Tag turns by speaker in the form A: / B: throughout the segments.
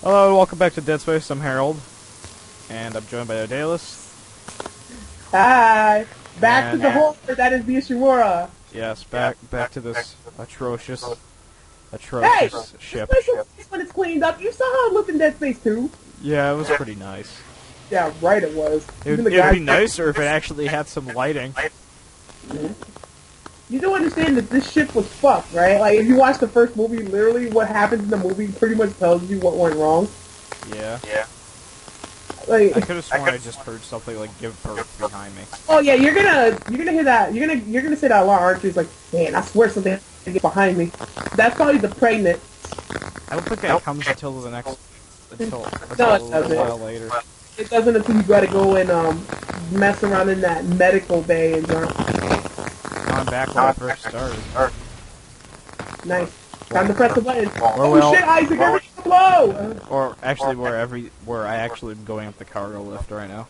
A: Hello and welcome back to Dead Space. I'm Harold, and I'm joined by Odalys.
B: Hi! Back to the horror that is the Ishimura!
A: Yes, back to this atrocious
B: Hey!
A: ship.
B: This place when it's cleaned up. You saw how it looked in Dead Space 2?
A: Yeah, it was pretty nice.
B: Yeah, right it was.
A: It'd be nicer if it actually had some lighting.
B: You do understand that this ship was fucked, right? Like, if you watch the first movie, literally what happens in the movie pretty much tells you what went wrong.
A: Yeah.
B: Like,
A: I could have sworn I just heard something like "give birth" behind me.
B: oh yeah, you're gonna hear that. You're gonna say that a lot, aren't you? It's like, man, I swear something behind me. That's probably the pregnant.
A: I don't think that comes until the next until
B: No, it
A: a
B: doesn't.
A: while later.
B: It doesn't until you gotta go and mess around in that medical bay and
A: I'm back when I first started.
B: Nice. Time to press the button. Oh
A: well,
B: shit, Isaac, everything's low!
A: Or actually, where I actually am going up the cargo lift right now.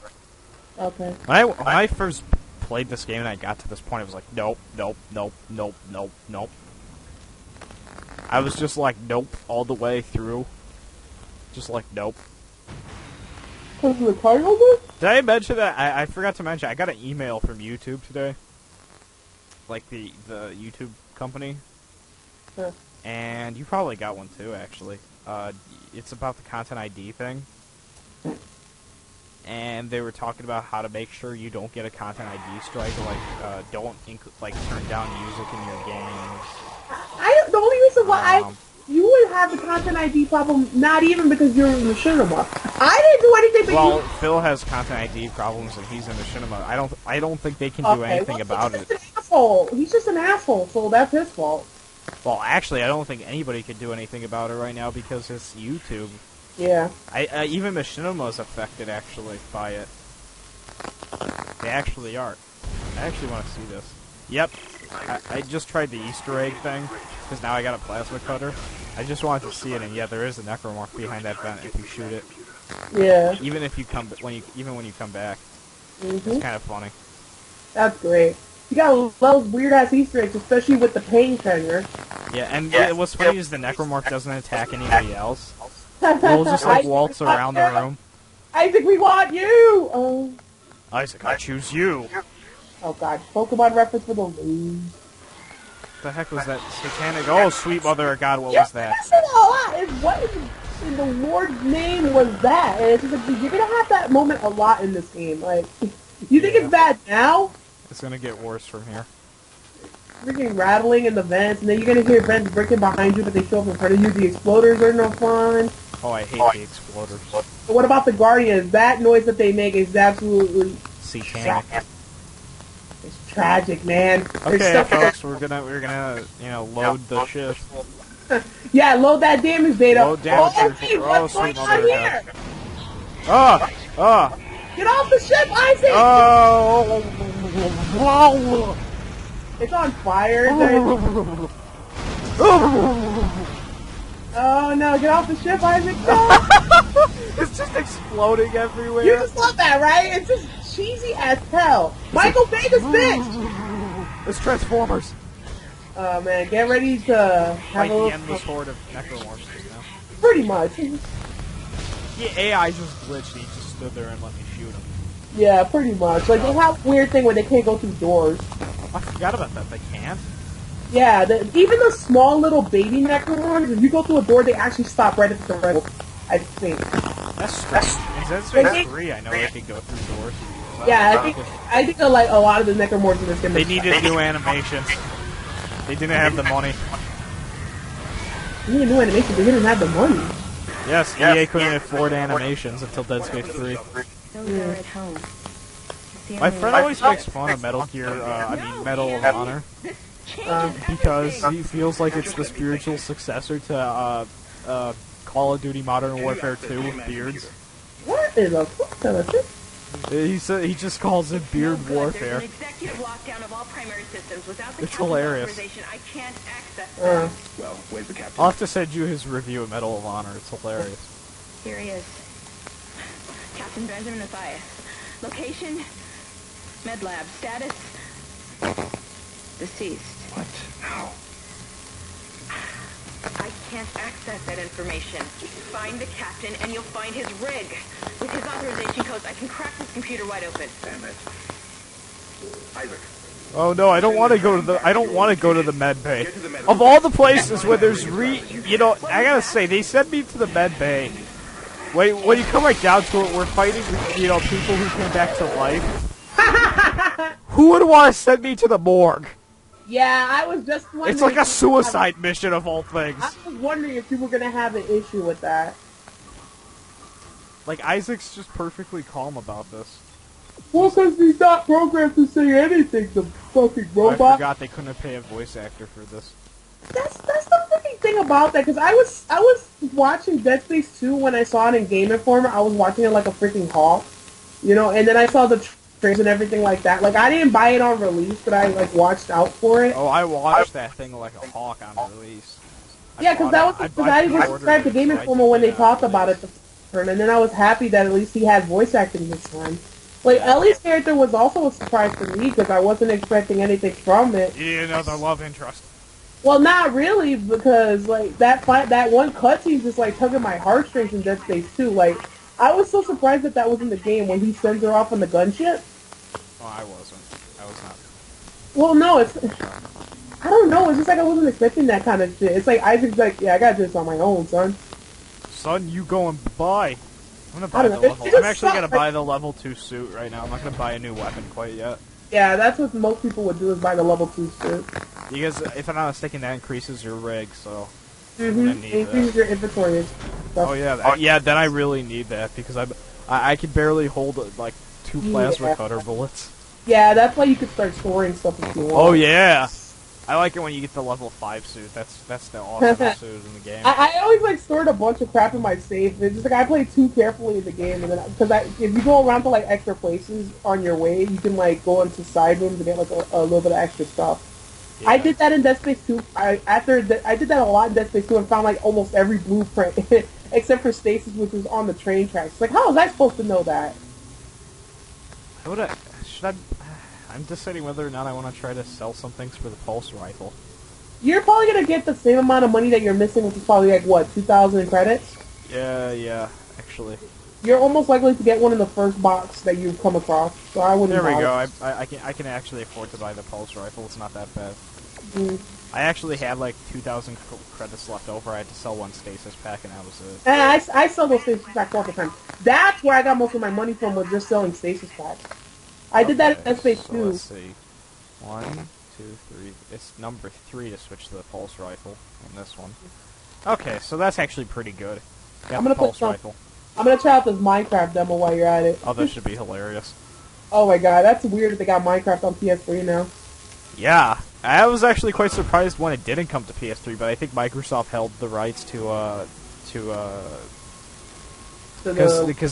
B: Okay.
A: When I first played this game and I got to this point, I was like, nope. I was just like, nope, all the way through. Just like, nope.
B: Because of the cargo lift?
A: Did I mention that? I forgot to mention, I got an email from YouTube today. Like the YouTube company.
B: Huh.
A: And you probably got one too, actually. It's about the Content ID thing. And they were talking about how to make sure you don't get a Content ID strike, like, don't turn down music in your games.
B: The only reason why you would have the Content ID problem, not even because you're in the cinema. I didn't do anything but
A: Well, Phil has Content ID problems and he's in the cinema. I don't think they can do anything about it.
B: He's just an asshole. He's just an asshole, so that's his fault.
A: Well, actually, I don't think anybody could do anything about it right now because it's YouTube.
B: Yeah.
A: Even Machinima's affected, actually, by it. They actually are. I actually want to see this. Yep. I just tried the Easter egg thing, because now I got a plasma cutter. I just wanted to see it, and yeah, there is a Necromorph behind that vent if you shoot it.
B: Yeah.
A: Even if you when you come back. It's kind of funny.
B: That's great. You got those weird-ass Easter eggs, especially with the pain trigger.
A: Yeah, and what's funny is the Necromorph doesn't attack anybody else. We'll just, like, waltz around the room.
B: Isaac, we want you! Oh.
A: Isaac, I choose you!
B: Oh god, Pokemon reference for the lose.
A: What the heck was that satanic? Oh, sweet mother of God, what was that?
B: That's a lot! What in the Lord's name was that? And it's just like, you're gonna have that moment a lot in this game. Like, you think it's bad now?
A: It's gonna get worse from here.
B: Freaking rattling in the vents, and then you're gonna hear vents breaking behind you, but they show up in front of you. The exploders are no fun.
A: Oh, I hate the exploders.
B: But what about the Guardians? That noise that they make is absolutely
A: satanic.
B: It's tragic, man.
A: Okay, folks, we're gonna load the ship.
B: Yeah, load that damage data.
A: Load damage data.
B: Oh, what's going on here? Get off the ship, Isaac!
A: Oh!
B: It's on fire. Oh no, get off the ship, Isaac! No!
A: It's just exploding everywhere.
B: You just love that, right? It's just cheesy as hell. Michael Vegas, bitch!
A: It's Transformers.
B: Oh man, get ready to have
A: like the endless horde of Necromorphs just now.
B: Pretty much.
A: The AI just glitched. He just stood there and let me shoot him.
B: Yeah, pretty much. Like, they have a weird thing where they can't go through doors.
A: I forgot about that. They can't?
B: Yeah, even the small little baby Necromorphs, if you go through a door, they actually stop right at the red. I think.
A: That's strange. In Dead Space 3, I know they can go through doors.
B: Yeah, I think like a lot of the Necromorphs in this game.
A: They needed new animations. They didn't have the money.
B: They needed new animations, they didn't have the money.
A: Yes, EA couldn't afford animations until Dead Space 3. My friend always makes fun of Medal of Honor. Because he feels like it's the spiritual successor to Call of Duty Modern Warfare 2 with beards.
B: What is a fuck?
A: He just calls it beard warfare. It's hilarious. I'll have to send you his review of Medal of Honor. It's hilarious.
C: Here he is. Captain Benjamin Mathias. Location, med lab. Status, deceased.
D: What? How?
C: I can't access that information. Find the captain and you'll find his rig. With his authorization codes, I can crack this computer wide open.
D: Damn it. Isaac.
A: Oh no, I don't want to go to the med bay. Of all the places where there's you know, I gotta say, they sent me to the med bay. Wait, when you come right down to it, we're fighting, you know, people who came back to life. Who would want to send me to the morgue?
B: Yeah, I was just wondering.
A: It's like a suicide mission of all things.
B: I was wondering if you were gonna have an issue with that.
A: Like, Isaac's just perfectly calm about this.
B: Well, because he's not programmed to say anything, the fucking robot.
A: I forgot they couldn't pay a voice actor for this.
B: That's the freaking thing about that, because I was watching Dead Space 2 when I saw it in Game Informer. I was watching it like a freaking hawk, you know, and then I saw the trailers and everything like that. Like, I didn't buy it on release, but I, like, watched out for it.
A: Oh, I watched that thing like a hawk on release.
B: Yeah, because that was because I was subscribed to Game Informer when they talked about it the first time, and then I was happy that at least he had voice acting this time. Like, Ellie's character was also a surprise for me, because I wasn't expecting anything from it.
A: You know, the love interest.
B: Well, not really, because, like, that one cutscene just, like, tugging my heartstrings in Dead Space 2. Like, I was so surprised that that was in the game when he sends her off on the gunship.
A: Oh, I wasn't. I was not.
B: Well, no, it's... I don't know, it's just like I wasn't expecting that kind of shit. It's like, Isaac's like, yeah, I gotta do this on my own, son.
A: Son, you go and buy. I'm gonna buy
B: I
A: the
B: don't know,
A: level. I'm actually gonna buy the level 2 suit right now. I'm not gonna buy a new weapon quite yet.
B: Yeah, that's what most people would do, is buy the level 2 suit.
A: Because if I'm not mistaken, that increases your rig, so I'm
B: Mm-hmm.
A: gonna need
B: Increases
A: that.
B: your inventory and stuff.
A: Oh yeah, yeah. Then I really need that because I can barely hold like 2 plasma cutter bullets.
B: Yeah, that's why you could start storing stuff if you want.
A: Oh yeah, I like it when you get the level 5 suit. That's the awesome suit in the game.
B: I always like stored a bunch of crap in my safe. It's just like I play too carefully in the game, and then because if you go around to like extra places on your way, you can like go into side rooms and get like a little bit of extra stuff. Yeah. I did that in Dead Space 2. I did that a lot in Dead Space 2 and found like almost every blueprint except for Stasis, which was on the train tracks. Like, how was I supposed to know that?
A: I'm deciding whether or not I want to try to sell some things for the pulse rifle.
B: You're probably gonna get the same amount of money that you're missing, which is probably like what, 2,000 credits?
A: Yeah, actually.
B: You're almost likely to get one in the first box that you come across, so I wouldn't.
A: There we go. I can actually afford to buy the pulse rifle. It's not that bad.
B: Mm.
A: I actually had like 2,000 credits left over. I had to sell one stasis pack, and that was it.
B: And I sell those stasis packs all the time. That's where I got most of my money from, was just selling stasis packs. I did that in Dead Space 2.
A: Let's see. 1, 2, 3. It's number 3 to switch to the pulse rifle on this one. Okay, so that's actually pretty good. Got the pulse rifle.
B: I'm gonna try out this Minecraft demo while you're at it.
A: Oh, this should be hilarious.
B: Oh my god, that's weird that they got Minecraft on PS3 now.
A: Yeah, I was actually quite surprised when it didn't come to PS3, but I think Microsoft held the rights because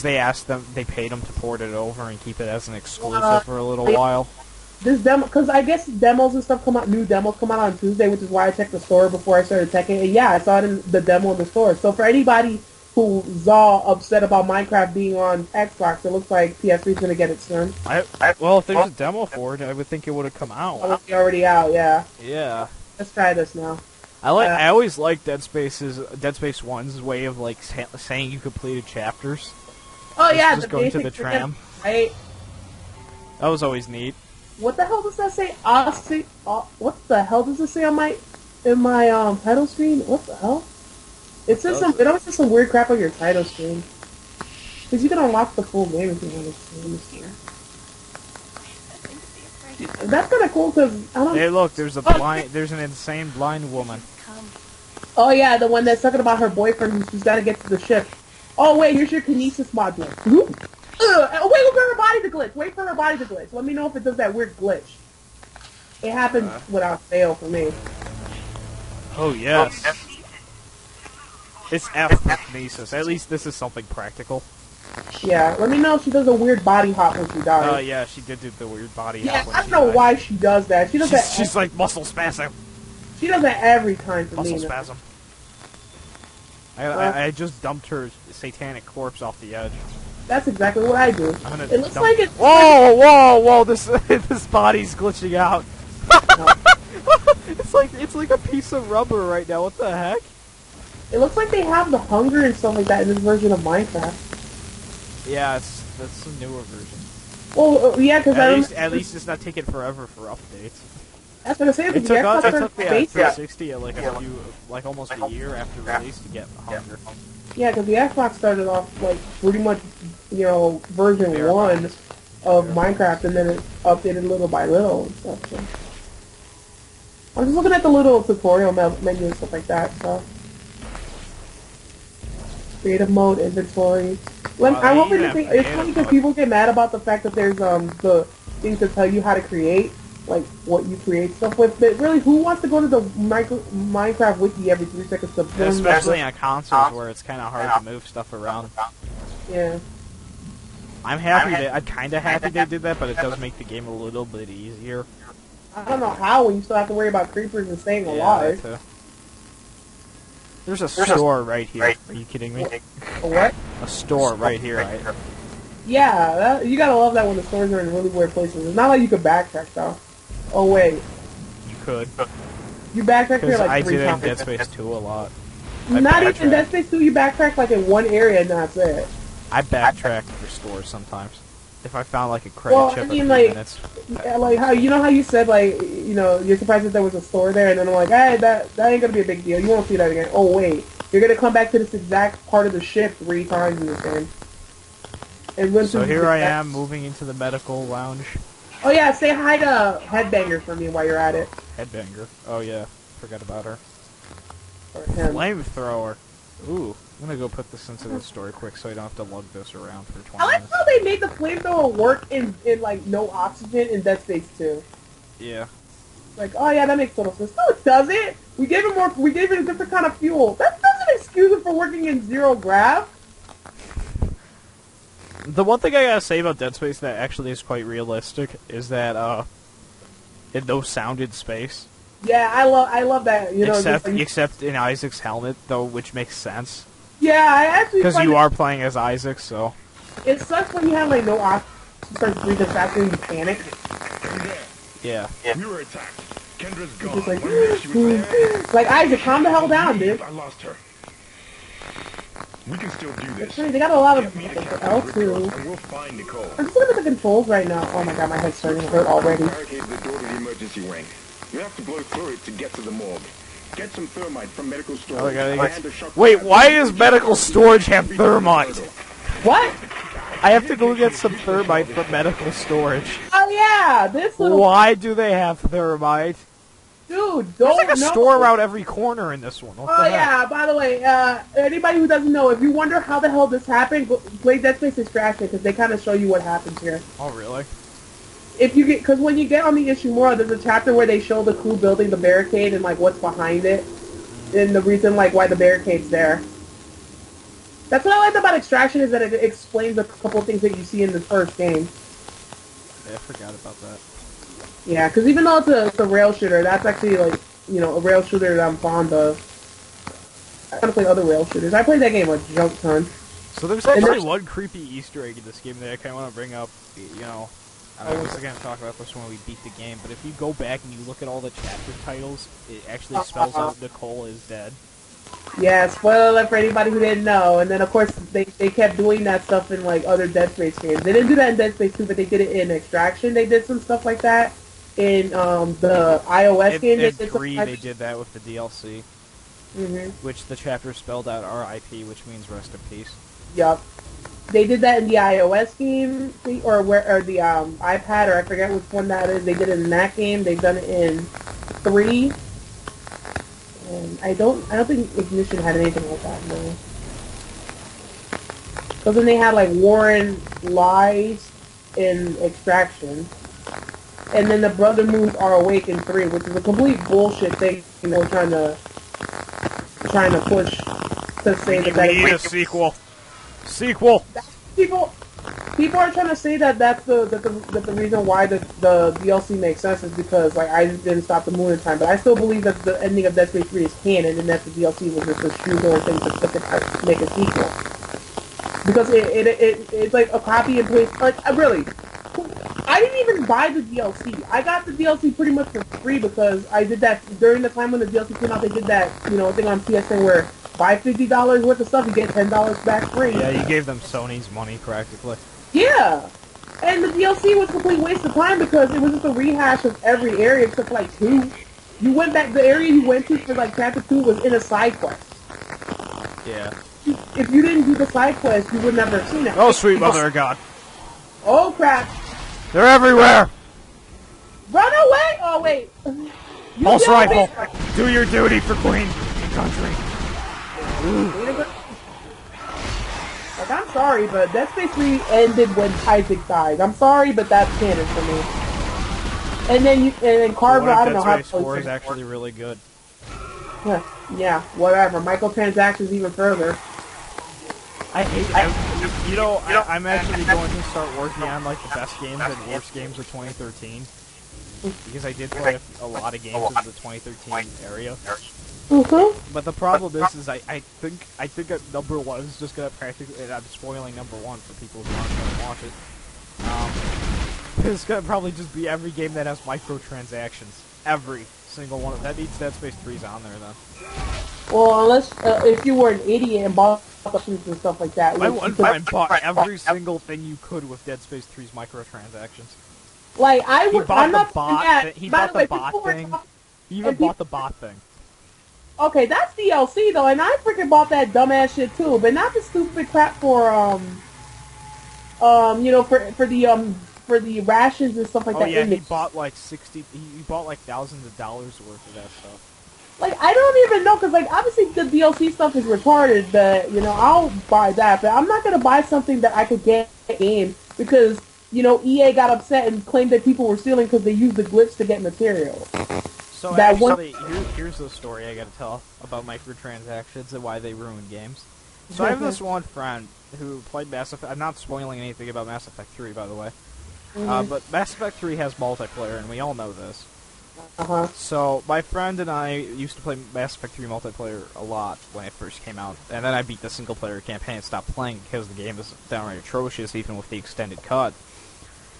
A: they asked them, they paid them to port it over and keep it as an exclusive for a little while.
B: This demo, because I guess demos and stuff new demos come out on Tuesday, which is why I checked the store before I started checking. And yeah, I saw it in the demo in the store. So for anybody who's all upset about Minecraft being on Xbox, it looks like PS3 is going to get it soon.
A: Well, if there's a demo for it, I would think it would have come out.
B: It's already out, yeah.
A: Yeah.
B: Let's try this now.
A: I always liked Dead Space 1's way of like saying you completed chapters.
B: Oh yeah,
A: just going to the tram.
B: Right.
A: That was always neat.
B: What the hell does that say? What the hell does it say on my title screen? What the hell? It says it always says some weird crap on your title screen. Because you can unlock the full game if you want to. That's kind of cool because I don't.
A: Hey, look! There's an insane blind woman.
B: Oh yeah, the one that's talking about her boyfriend who's got to get to the ship. Oh wait, here's your kinesis module. Wait for her body to glitch. Wait for her body to glitch. Let me know if it does that weird glitch. It happens without fail for me.
A: Oh yes. It's F for kinesis. At least this is something practical.
B: Yeah, let me know if she does a weird body hop when she dies.
A: Oh yeah, she did do the weird body hop when she died.
B: I don't know why she does that. She does that.
A: She's like muscle spasm.
B: She does that every time for me.
A: Muscle spasm. I just dumped her satanic corpse off the edge.
B: That's exactly what I do. It looks like it's...
A: Whoa! This this body's glitching out. It's like a piece of rubber right now. What the heck?
B: It looks like they have the hunger and stuff like that in this version of Minecraft.
A: Yeah, that's a newer version.
B: Well, yeah, because
A: at least it's not taking forever for updates.
B: That's what I say.
A: It took us, it took the
B: Xbox
A: 360 like almost a year after release to get hunger.
B: Yeah, because the Xbox started off like pretty much, version 1 of Minecraft, and then it updated little by little and stuff. So. I'm just looking at the little tutorial menu and stuff like that. So. Creative mode, inventory. I'm hoping to think it's funny because people get mad about the fact that there's the thing to tell you how to create, like what you create stuff with. But really, who wants to go to the Minecraft wiki every 3 seconds to film?
A: Especially on consoles where it's kind of hard to move stuff around.
B: Yeah.
A: I'm kind of happy they did that, but it does make the game a little bit easier.
B: I don't know how when you still have to worry about creepers and staying alive.
A: There's a store right here. Are you kidding me?
B: A what?
A: A store right here. Right?
B: Yeah, you gotta love that when the stores are in really weird places. It's not like you could backtrack though. Oh wait.
A: You could.
B: You backtrack here like 3 times.
A: I did it in Dead Space 2 a lot.
B: Not even in Dead Space 2, you backtrack like in one area and that's it.
A: I backtrack for stores sometimes. If I found like a credit chip in 3 minutes.
B: Like how you said you're surprised that there was a store there, and then I'm like, hey, that ain't gonna be a big deal. You won't see that again. Oh wait, you're gonna come back to this exact part of the ship 3 times in this game.
A: So here I am moving into the medical lounge.
B: Oh yeah, say hi to Headbanger for me while you're at it.
A: Headbanger. Oh yeah, forgot about her.
B: Flamethrower.
A: Ooh, I'm gonna go put this into the store quick so I don't have to lug this around for 20
B: I like
A: minutes.
B: how they made the flamethrower work in like no oxygen in Dead Space 2.
A: Yeah.
B: Like, oh yeah, that makes total sense. No, it doesn't. We gave it a different kind of fuel. That doesn't excuse it for working in 0 grav.
A: The one thing I gotta say about Dead Space that actually is quite realistic is that no sound in space.
B: Yeah, I love that.
A: Except in Isaac's helmet, though, which makes sense.
B: Yeah, I actually
A: because you are playing as Isaac, so
B: it sucks when you have like no oxygen. You start breathing faster and you panic.
A: Yeah.
D: We were attacked. Kendra's gone.
B: Just like Isaac, calm the hell down, dude.
D: I lost her. We can still do this.
B: They got a lot of L2.
D: And we'll find Nicole.
B: I'm just looking at the controls right now. Oh my god, my head's starting to hurt already.
D: Barricade the door to the emergency wing. You have to blow through it to get to the morgue. Get some thermite from medical storage.
A: Wait, why does medical storage have thermite?
B: What?
A: I have to go get some thermite from medical storage.
B: Oh yeah, this little...
A: Why do they have thermite?
B: Dude,
A: There's like a store around every corner in this one.
B: Oh yeah, by the way, anybody who doesn't know, if you wonder how the hell this happened, play Dead Space Extraction, because they kind of show you what happens here.
A: Oh really?
B: Because when you get on the Ishimura, there's a chapter where they show the crew building the barricade and like what's behind it, and the reason like why the barricade's there. That's what I liked about Extraction, is that it explains a couple things that you see in the first game.
A: Yeah, I forgot about that.
B: Yeah, because even though it's a rail shooter, that's actually like a rail shooter that I'm fond of. I want to play other rail shooters. I played that game a junk ton.
A: So there's actually one creepy Easter egg in this game that I kind of want to bring up. I was going to talk about this when we beat the game, but if you go back and you look at all the chapter titles, it actually spells out Nicole is dead.
B: Yeah, spoiler alert for anybody who didn't know. And then, of course, they kept doing that stuff in, like, other Dead Space games. They didn't do that in Dead Space 2, but they did it in Extraction. They did some stuff like that. In the iOS game,
A: in 3, they did that with the DLC.
B: Mm-hmm.
A: Which the chapter spelled out R.I.P., which means rest in peace.
B: Yup. They did that in the iOS game, or the iPad, or I forget which one that is. They did it in that game. They've done it in 3. And I don't think Ignition had anything like that, no. Because then they had like Warren Lies in Extraction. And then the Brother Moons Are Awake in 3, which is a complete bullshit thing they're trying to push to say that
A: we need a sequel. Sequel.
B: People are trying to say that that's the reason why the DLC makes sense is because like I didn't stop the moon in time, but I still believe that the ending of Dead Space 3 is canon and that the DLC was just a shoehorn thing to make a sequel. Because it's like a copy and paste. Like really, I didn't even buy the DLC. I got the DLC pretty much for free because I did that during the time when the DLC came out. They did that thing on PSN where buy $50 worth of stuff, you get $10 back free.
A: Yeah, you gave them Sony's money practically.
B: Yeah. And the DLC was a complete waste of time because it was just a rehash of every area except for like 2. You went back, the area you went to for like chapter 2 was in a side quest.
A: Yeah.
B: If you didn't do the side quest, you would never have seen it.
A: Oh, sweet mother of God.
B: Oh, crap.
A: They're everywhere!
B: Run away! Oh, wait.
A: Pulse rifle! Do your duty for Queen and country.
B: Like, I'm sorry, but Dead Space 3 ended when Isaac died. I'm sorry, but that's canon for me. And then Carver, I don't know how
A: Dead Space 4 is actually really good.
B: Yeah, whatever. Microtransactions even further.
A: I hate. You know, I'm actually going to start working on like the best games and worst games of 2013 because I did play a lot of games in the 2013 area. But the problem is I think number 1 is just gonna practically, and I'm spoiling number 1 for people who aren't gonna watch it. It's gonna probably just be every game that has microtransactions. Every single one. That means Dead Space 3's on there then.
B: Well, unless if you were an idiot and bought and stuff like that.
A: My one friend bought every single thing you could with Dead Space 3's microtransactions.
B: Like I would,
A: I'm not bought he bought the bot thing. He even bought the bot thing.
B: Okay, that's DLC though, and I freaking bought that dumbass shit too, but not the stupid crap for you know, for the rations and stuff like that.
A: Oh yeah, he bought like he bought like thousands of dollars worth of that stuff.
B: Like, I don't even know, because, like, obviously the DLC stuff is retarded, but, you know, I'll buy that, but I'm not going to buy something that I could get in, because, you know, EA got upset and claimed that people were stealing because they used the glitch to get material.
A: So actually, here's the story I gotta tell about microtransactions and why they ruin games. So I have this one friend who played Mass Effect. I'm not spoiling anything about Mass Effect 3, by the way. But Mass Effect 3 has multiplayer, and we all know this. So my friend and I used to play Mass Effect 3 multiplayer a lot when it first came out, and then I beat the single-player campaign and stopped playing because the game is downright atrocious, even with the extended cut.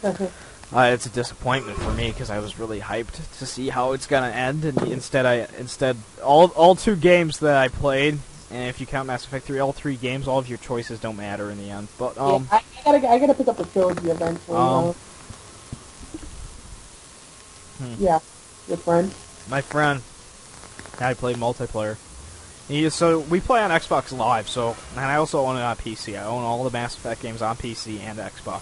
A: It's a disappointment for me because I was really hyped to see how it's gonna end, and instead all 2 games that I played, and if you count Mass Effect 3, all 3 games, all of your choices don't matter in the end. But
B: yeah, I gotta pick up the trilogy eventually. Yeah. Your friend?
A: My friend. I played multiplayer. So we play on Xbox Live, and I also own it on PC. I own all the Mass Effect games on PC and Xbox.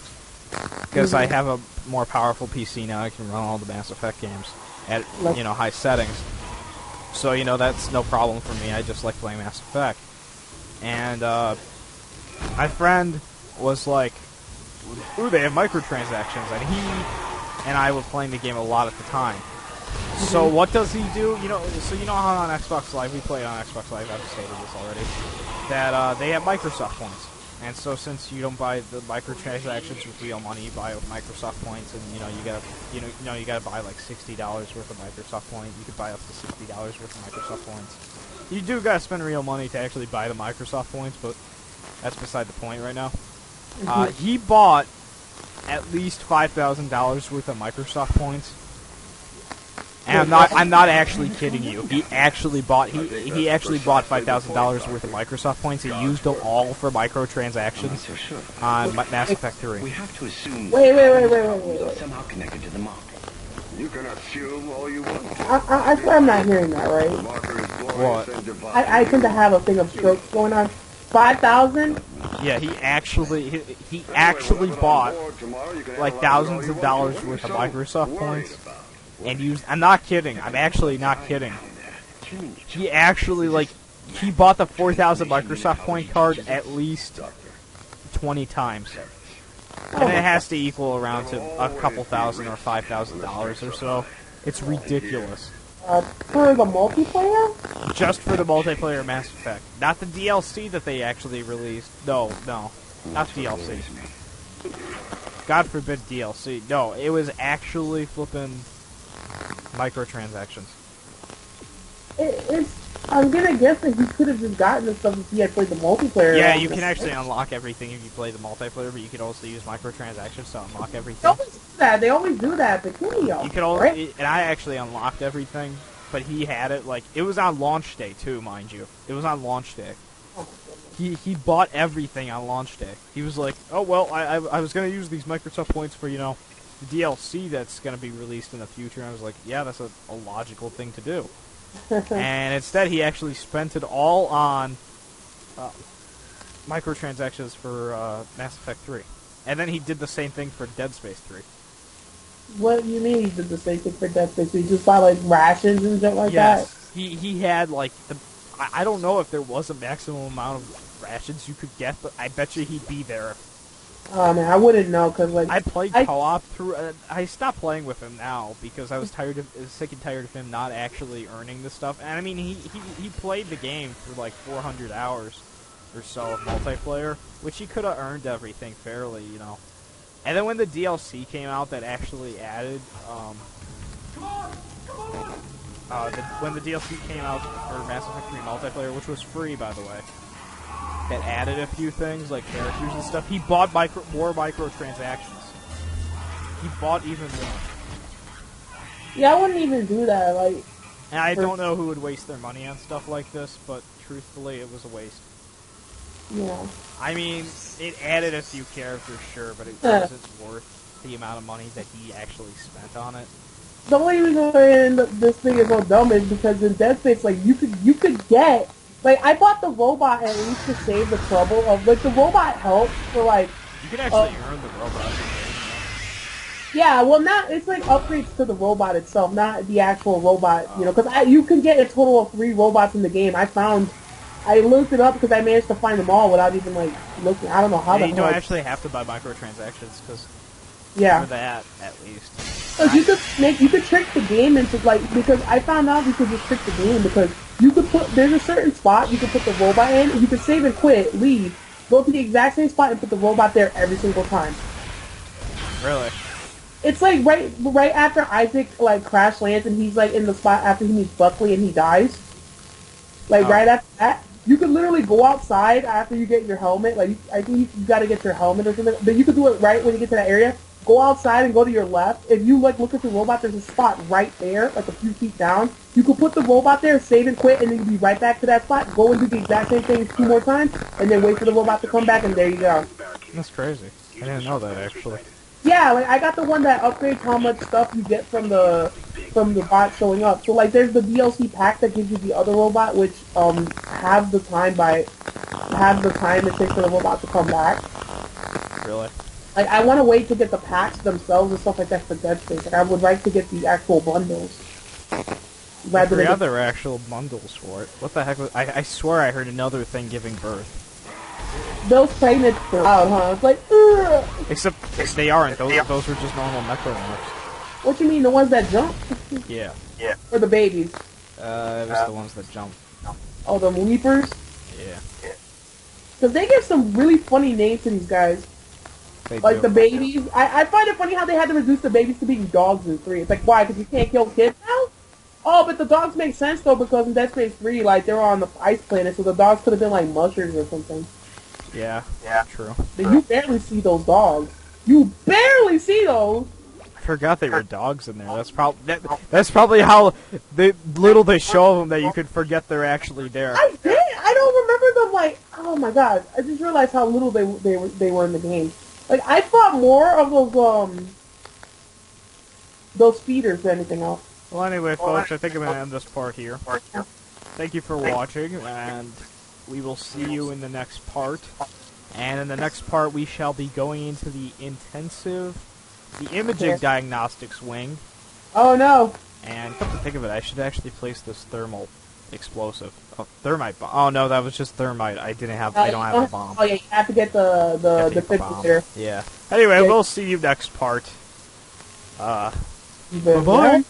A: Because I have a more powerful PC now, I can run all the Mass Effect games at, you know, high settings. So, you know, that's no problem for me. I just like playing Mass Effect. And, my friend was like, ooh, they have microtransactions, and he and I were playing the game a lot at the time. So what does he do? You know, so you know how on Xbox Live, we play on Xbox Live, I've stated this already, that they have Microsoft points. And so since you don't buy the microtransactions with real money, you buy with Microsoft points, and you gotta buy like $60 worth of Microsoft points. You could buy up to $60 worth of Microsoft points. You do gotta spend real money to actually buy the Microsoft points, but that's beside the point right now. He bought at least $5,000 worth of Microsoft points. And I'm not actually kidding you. He actually bought $5,000 worth of Microsoft points. He used them all for microtransactions on Mass Effect 3.
E: We have to assume
B: Wait.
E: somehow connected to the mob.
D: You can assume all you want.
B: I swear I'm not hearing that right.
A: What?
B: I tend to have a thing of strokes going on. 5,000?
A: Yeah, he actually bought like thousands of dollars worth of Microsoft points. And used, I'm not kidding, I'm actually not kidding. He actually, like, he bought the 4,000 Microsoft point card at least 20 times. And it has to equal around to a couple thousand or $5,000 or so. It's ridiculous.
B: For the multiplayer?
A: Just for the multiplayer Mass Effect. Not the DLC that they actually released. No, not DLC. God forbid DLC. No, it was actually flipping microtransactions.
B: I'm gonna guess that he could have just gotten this stuff if he had played the multiplayer.
A: Yeah, you can actually unlock everything if you play the multiplayer, but you can also use microtransactions to unlock everything.
B: They always do that. They kill you.
A: You could also, right? And I actually unlocked everything but he had it, like, it was on launch day, too, mind you. It was on launch day. He bought everything on launch day. He was like, oh, well, I was going to use these Microsoft points for, you know, the DLC that's going to be released in the future. And I was like, yeah, that's a logical thing to do. And instead, he actually spent it all on microtransactions for Mass Effect 3. And then he did the same thing for Dead Space 3.
B: What do you mean he did the same thing for Death Space? He just bought, like, rations and shit like that?
A: He had, like, I don't know if there was a maximum amount of rations you could get, but I bet you he'd be there.
B: Oh, man, I wouldn't know, because, like...
A: I played co-op through... I stopped playing with him now, because I was sick and tired of him not actually earning the stuff. And, I mean, he played the game for, like, 400 hours or so of multiplayer, which he could have earned everything fairly, you know. And then when the DLC came out that actually added... when the DLC came out for Mass Effect 3 multiplayer, which was free, by the way, that added a few things, like characters and stuff, he bought more microtransactions. He bought even more.
B: Yeah, I wouldn't even do that, like...
A: And I don't know who would waste their money on stuff like this, but truthfully, it was a waste.
B: Yeah.
A: I mean, it added a few characters, sure, but it wasn't worth the amount of money that he actually spent on it.
B: The only reason this thing is so dumb is because in Dead Space, like, you could get... Like, I bought the robot at least to save the trouble of... Like, the robot helps for, like...
A: You can actually earn the robot.
B: Yeah, well, not... It's, like, upgrades to the robot itself, not the actual robot, you know, because you can get a total of 3 robots in the game. I looked it up because I managed to find them all without even, like, looking. I don't know how
A: you don't actually have to buy microtransactions, because...
B: Yeah.
A: For that, at least.
B: Because you could trick the game into, like, because I found out you could just trick the game because you could there's a certain spot you could put the robot in, and you could save and quit, leave, go to the exact same spot and put the robot there every single time.
A: Really?
B: It's like right after Isaac, like, crash lands and he's, like, in the spot after he meets Buckley and he dies. Like, right after that, you could literally go outside after you get your helmet, like, I think you gotta get your helmet or something, but you could do it right when you get to that area. Go outside and go to your left. If you, like, look at the robot, there's a spot right there, like a few feet down. You could put the robot there, save and quit, and then you'll be right back to that spot. Go and do the exact same thing 2 more times, and then wait for the robot to come back, and there you go.
A: That's crazy. I didn't know that, actually.
B: Yeah, like, I got the one that upgrades how much stuff you get from the bot showing up. So, like, there's the DLC pack that gives you the other robot, which have the time it takes for the robot to come back.
A: Really?
B: Like, I want to wait to get the packs themselves and stuff like that for Dead Space. Like, I would like to get the actual bundles.
A: Rather than other actual bundles for it. What the heck was... I swear I heard another thing giving birth.
B: Those pregnant out, huh? It's like, ugh!
A: Except they aren't. Those were just normal Necromorphs.
B: What you mean, the ones that jump?
A: Yeah.
B: Or the babies?
A: It was the ones that jump.
B: Oh, the Leapers?
A: Yeah.
B: Because they give some really funny names to these guys. Like the babies. I find it funny how they had to reduce the babies to being dogs in 3. It's like, why? Because you can't kill kids now? Oh, but the dogs make sense, though, because in Dead Space 3, like, they were on the ice planet, so the dogs could have been, like, mushers or something.
A: Yeah, true.
B: But you barely see those dogs. You barely see those!
A: I forgot they were dogs in there. That's probably how little they show them that you could forget they're actually there.
B: I did! I don't remember them, like, oh my god. I just realized how little they were in the game. Like, I thought more of those feeders than anything else.
A: Well, anyway, folks, I think I'm going to end this part here. Thank you for watching, and we will see you in the next part. And in the next part, we shall be going into the imaging diagnostics wing.
B: Oh, no.
A: And come to think of it, I should actually place this thermal explosive. Oh, thermite bomb. Oh, no, that was just thermite. I don't have a bomb.
B: Oh, yeah, you have to get the defibrillator.
A: Yeah. Anyway, we'll see you next part. Bye-bye.